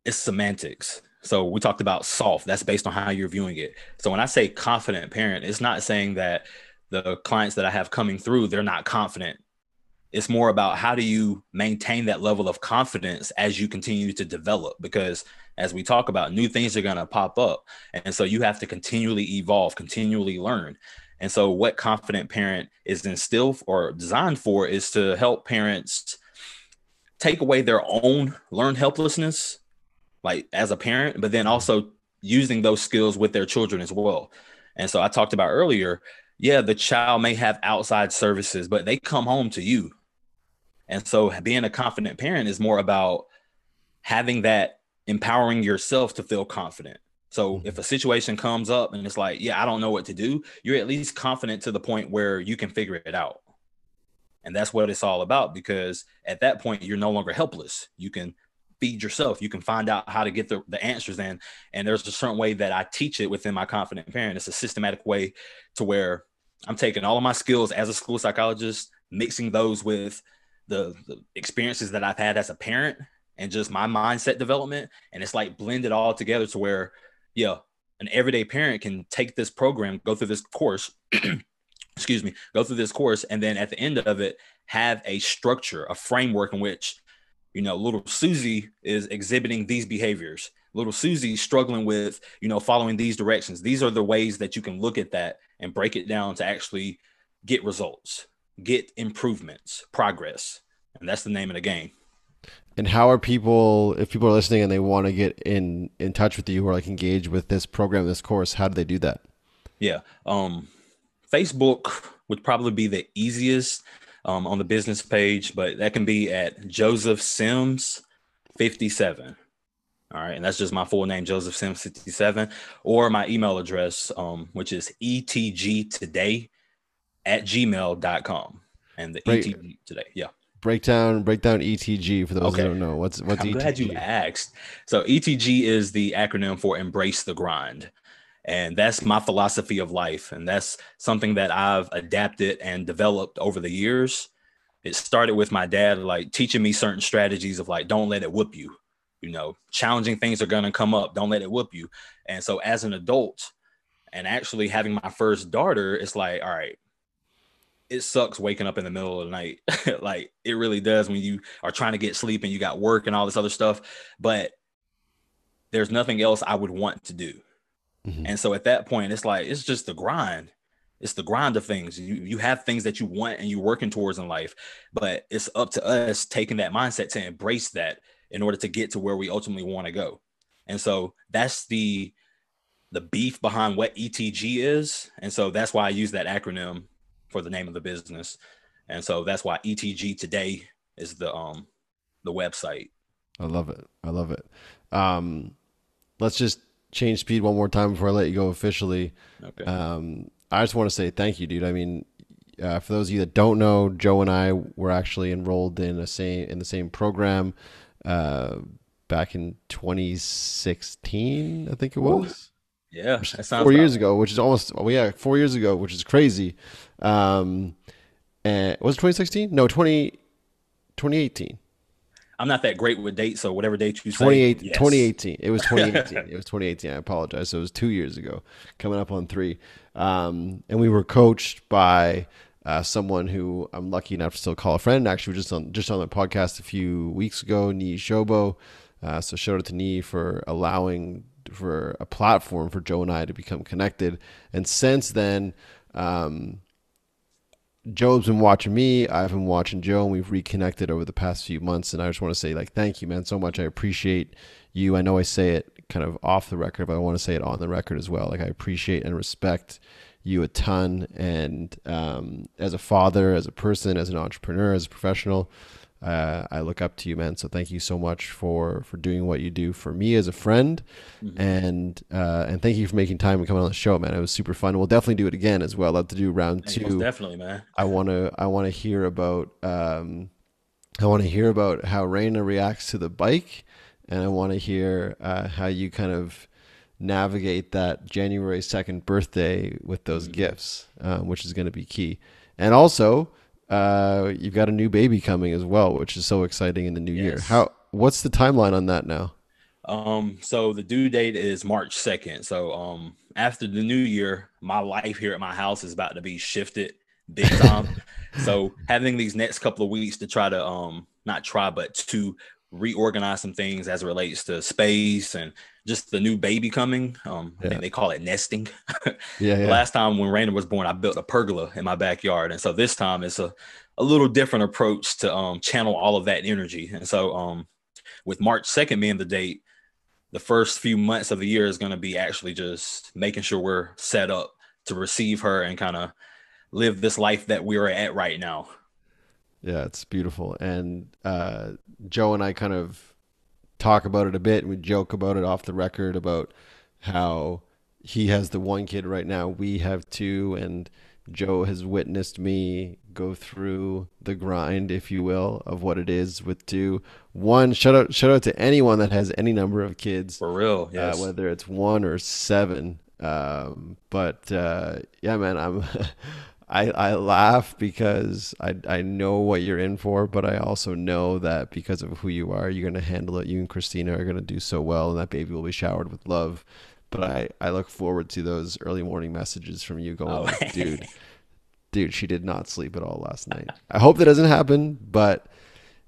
it's semantics. So we talked about soft, that's based on how you're viewing it. So when I say confident parent, it's not saying that the clients that I have coming through, they're not confident. It's more about how do you maintain that level of confidence as you continue to develop, because as we talk about, new things are going to pop up, and so you have to continually evolve, continually learn. And so what confident parent is instilled or designed for is to help parents take away their own learned helplessness, like as a parent, but then also using those skills with their children as well. And so I talked about earlier, yeah, the child may have outside services, but they come home to you. And so being a confident parent is more about having that, empowering yourself to feel confident. So if Mhm. a situation comes up and it's like, yeah, I don't know what to do, you're at least confident to the point where you can figure it out. And that's what it's all about, because at that point, you're no longer helpless. You can feed yourself. You can find out how to get the answers in. And there's a certain way that I teach it within my confident parent. It's a systematic way to where I'm taking all of my skills as a school psychologist, mixing those with the experiences that I've had as a parent and just my mindset development. And it's like blended all together to where, yeah, an everyday parent can take this program, go through this course, excuse me, go through this course, and then at the end of it, have a structure, a framework in which, little Susie is exhibiting these behaviors. Little Susie struggling with, following these directions. These are the ways that you can look at that and break it down to actually get results, get improvements, progress. And that's the name of the game. And how are people, if people are listening and they want to get in touch with you or like engage with this program, this course, how do they do that? Yeah. Facebook would probably be the easiest on the business page, but that can be at Joseph Sims 57. All right. And that's just my full name, Joseph Sims 57, or my email address, which is etgtoday@gmail.com. And the Break ETG today. Yeah. break down ETG for those who Okay. don't know. What's I'm glad you ETG? asked. So ETG is the acronym for Embrace the Grind. And that's my philosophy of life. And that's something that I've adapted and developed over the years. It started with my dad, like teaching me certain strategies of like, don't let it whoop you. Challenging things are going to come up. Don't let it whoop you. And so as an adult and actually having my first daughter, it's like, all right, it sucks waking up in the middle of the night. Like it really does when you are trying to get sleep and you got work and all this other stuff. But there's nothing else I would want to do. Hmm. And so at that point, it's like, it's just the grind. It's the grind of things. You have things that you want and you're working towards in life, but it's up to us taking that mindset to embrace that in order to get to where we ultimately want to go. And so that's the beef behind what ETG is. And so that's why I use that acronym for the name of the business. And so that's why ETG today is the website. I love it. I love it. Um, let's just change speed one more time before I let you go officially. Okay. I just want to say thank you, dude. I mean, for those of you that don't know, Joe and I were actually enrolled in the same program uh, back in 2016, I think it Woo. was. Yeah, which is that sounds 4 years about. ago, which is almost, oh, yeah, 4 years ago, which is crazy. Um, and was it 2016? No, 2018. I'm not that great with dates, so whatever date you say, 28, yes. 2018. It was 2018. It was 2018. I apologize. So it was 2 years ago, coming up on three. And we were coached by someone who I'm lucky enough to still call a friend. Actually, we were just on the podcast a few weeks ago, Nee Shobo. So shout out to Nee for allowing for a platform for Joe and I to become connected. And since then, um, Joe's been watching me. I've been watching Joe, and we've reconnected over the past few months. And I just want to say, like, thank you, man, so much. I appreciate you. I know I say it kind of off the record, but I want to say it on the record as well. Like, I appreciate and respect you a ton. And as a father, as a person, as an entrepreneur, as a professional, I look up to you, man. So thank you so much for doing what you do for me as a friend, Mhm. and thank you for making time and coming on the show, man. It was super fun. We'll definitely do it again as well. I'd love to do round Hey, most two. definitely, man. I want to hear about I want to hear about how Raina reacts to the bike, and I want to hear how you kind of navigate that January 2nd birthday with those Mhm. gifts, which is going to be key. And also, you've got a new baby coming as well, which is so exciting in the new year. Yes. What's the timeline on that now? So the due date is March 2nd. So after the new year, my life here at my house is about to be shifted big time. So having these next couple of weeks to try to not try, but to reorganize some things as it relates to space and just the new baby coming. I Yeah, think they call it nesting. yeah, The yeah, last time when Raina was born, I built a pergola in my backyard. And so this time it's a little different approach to channel all of that energy. And so with March 2nd being the date, the first few months of the year is going to be actually just making sure we're set up to receive her and kind of live this life that we're at right now. yeah. It's beautiful. And Joe and I kind of talk about it a bit, and we joke about it off the record about how he has the one kid right now. We have two, and Joe has witnessed me go through the grind, if you will, of what it is with two. One, shout out to anyone that has any number of kids, For real, yes. whether it's one or seven. But yeah, man, I laugh because I know what you're in for, but I also know that because of who you are, you're gonna handle it. You and Christina are gonna do so well, and that baby will be showered with love. But I look forward to those early morning messages from you going Oh, like, dude, she did not sleep at all last night. I hope that doesn't happen, but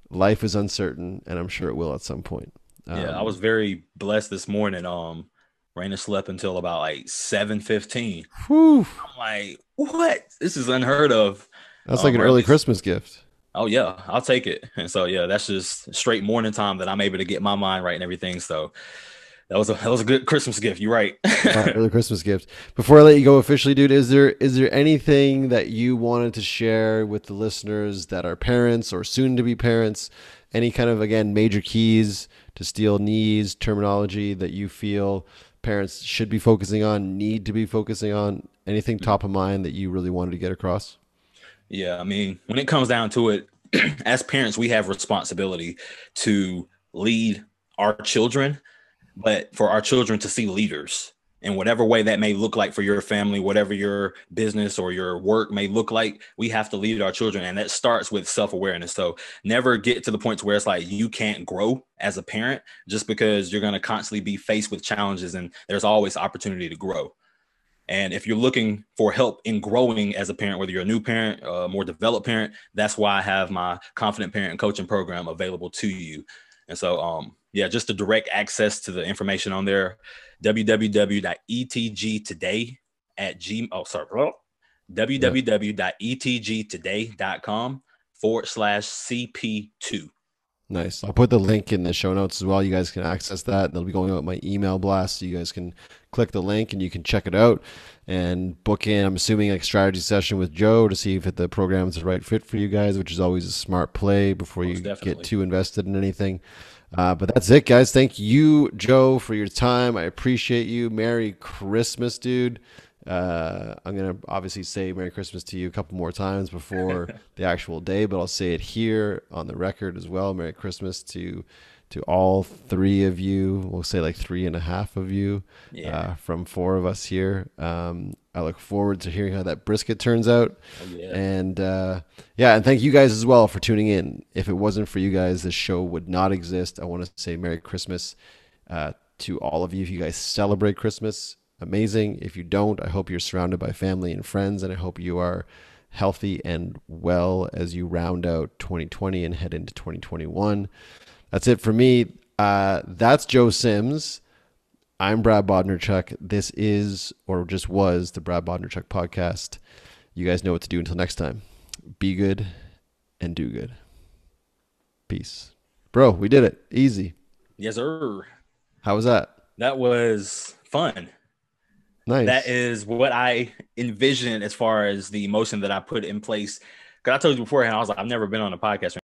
life is uncertain, and I'm sure it will at some point. yeah. I was Um, very blessed this morning. Raina slept until about like 7:15. Whew, I'm like, what? This is unheard of. that's like an Or at early least, Christmas gift. oh yeah, I'll take it. And so yeah, that's just straight morning time that I'm able to get my mind right and everything. So that was a good Christmas gift. You're right. Yeah, early Christmas gift. Before I let you go officially, dude, is there anything that you wanted to share with the listeners that are parents or soon to be parents? Any kind of, again, major keys to steel knees terminology that you feel parents should be focusing on, need to be focusing on? Anything top of mind that you really wanted to get across? Yeah, I mean, when it comes down to it, as parents, we have responsibility to lead our children, but for our children to see leaders in whatever way that may look like for your family, whatever your business or your work may look like, we have to lead our children. And that starts with self-awareness. So never get to the point where it's like you can't grow as a parent just because you're going to constantly be faced with challenges and there's always opportunity to grow. And if you're looking for help in growing as a parent, whether you're a new parent, a more developed parent, that's why I have my Confident Parent Coaching Program available to you. And so, yeah, just the direct access to the information on there, www.etgtoday at g. Oh, sorry, Yeah. www.etgtoday.com/CP2. Nice. I'll put the link in the show notes as well. You guys can access that. They'll be going out my email blast. So you guys can click the link and you can check it out and book in, I'm assuming, like strategy session with Joe to see if the program is the right fit for you guys, which is always a smart play before Most you get definitely. too invested in anything. But that's it, guys. Thank you, Joe, for your time. I appreciate you. Merry Christmas, dude. I'm gonna obviously say Merry Christmas to you a couple more times before the actual day, but I'll say it here on the record as well. Merry Christmas to all three of you. We'll say like three and a half of you Yeah. from four of us here. I look forward to hearing how that brisket turns out. Oh, yeah. And yeah, and thank you guys as well for tuning in. If it wasn't for you guys, this show would not exist. I want to say Merry Christmas to all of you. If you guys celebrate Christmas, amazing. If you don't, I hope you're surrounded by family and friends, and I hope you are healthy and well as you round out 2020 and head into 2021. That's it for me. That's Joe Sims. I'm Brad Bodnarchuk. This is, or just was, the Brad Bodnarchuk Podcast. You guys know what to do until next time. Be good and do good. Peace. Bro, we did it. Easy. Yes, sir. How was that? That was fun. Nice. That is what I envisioned as far as the emotion that I put in place. Because I told you beforehand, I was like, I've never been on a podcast